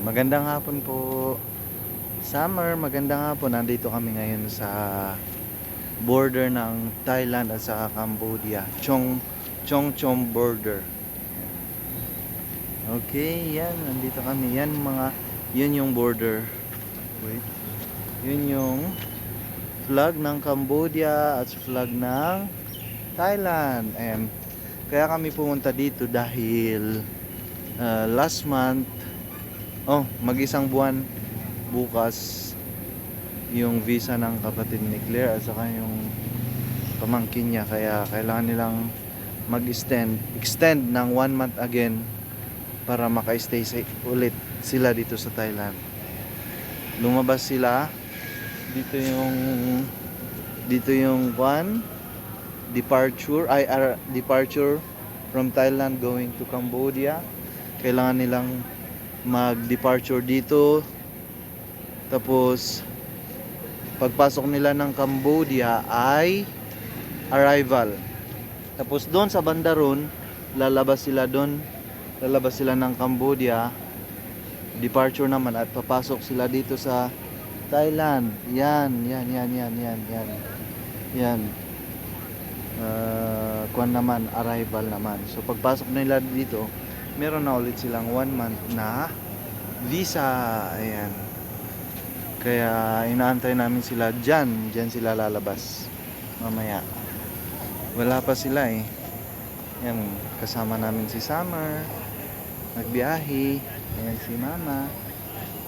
Magandang hapon po. Summer, magandang hapon. Nandito kami ngayon sa border ng Thailand at sa Cambodia. Chongchom border. Okay, yan. Nandito kami. Yun yung border. Wait. Yun yung flag ng Cambodia at flag ng Thailand. And kaya kami pumunta dito dahil last month, mag-isang buwan bukas yung visa ng kapatid ni Claire at saka yung pamangkin niya, kaya kailangan nilang extend ng 1 month again para maka-stay ulit sila dito sa Thailand. Lumabas sila dito yung departure from Thailand going to Cambodia. Kailangan nilang mag-departure dito, tapos pagpasok nila ng Cambodia ay arrival, tapos doon sa banda ron lalabas sila ng Cambodia, departure naman, at papasok sila dito sa Thailand. Yan. Kuwan naman, arrival naman. So pagpasok nila dito, meron na ulit silang 1 month na visa. Ayan. Kaya inaantay namin sila dyan sila lalabas mamaya. Wala pa sila eh. Yan, kasama namin si Summer, nagbiyahe. Ayan si Mama,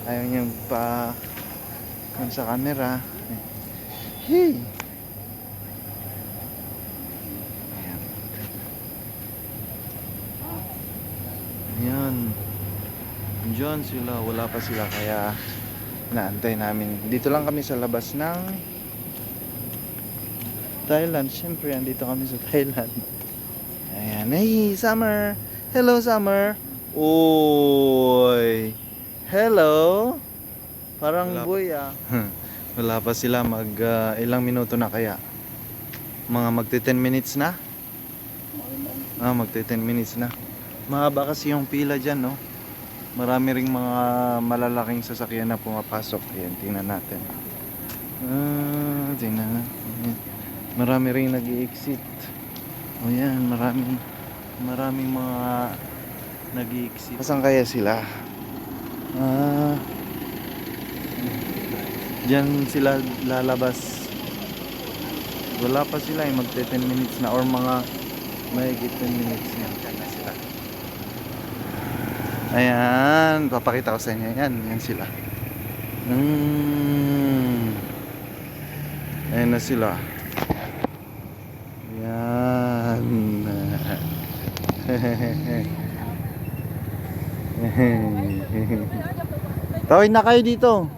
ayaw niyang pa sa camera. Hey! Ayan, diyan sila, wala pa sila, kaya naantay namin. Dito lang kami sa labas ng Thailand. Siyempre, andito kami sa Thailand. Ayan, hey Summer! Hello Summer! Oy! Hello! Parang boy ah. Wala pa sila, ilang minuto na kaya? Mga magti 10 minutes na? Magti 10 minutes na. Mahaba kasi yung pila dyan, no? Marami ring mga malalaking sasakyan na pumapasok. Ayan, tingnan natin. Tingnan natin. Marami ring nag-i-exit. O yan, maraming mga nag-i-exit. Saan kaya sila? Diyan sila lalabas. Wala pa sila eh, magte 10 minutes na or mga mahigit 10 minutes na. Diyan na sila. Ayan, papakita ko sa inyo. Yan sila. Ayan na sila. Ayan. Tawid na kayo dito.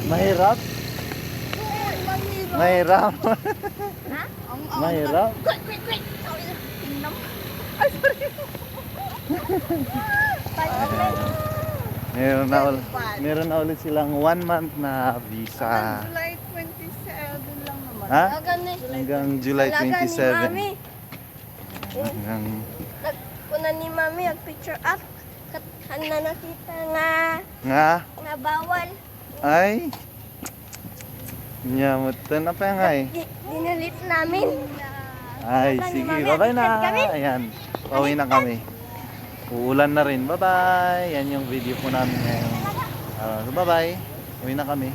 Mahirap? Mahirap? Ha? Mahirap? Quick! Ay, sorry. Meron na ulit silang 1 month na visa. July 27 lang naman. Ha? Hanggang July 27. Hanggang... Kuna ni Mami, picture up. Na nakita Nga? nga bawal. Ay? Nyamot na pa nga eh. Dinalit namin. Ay, sige. Bye-bye na. Ayan. Pauwi na kami. Uulan na rin. Bye-bye. Yan yung video po namin ngayon. So bye-bye. Uwi na kami.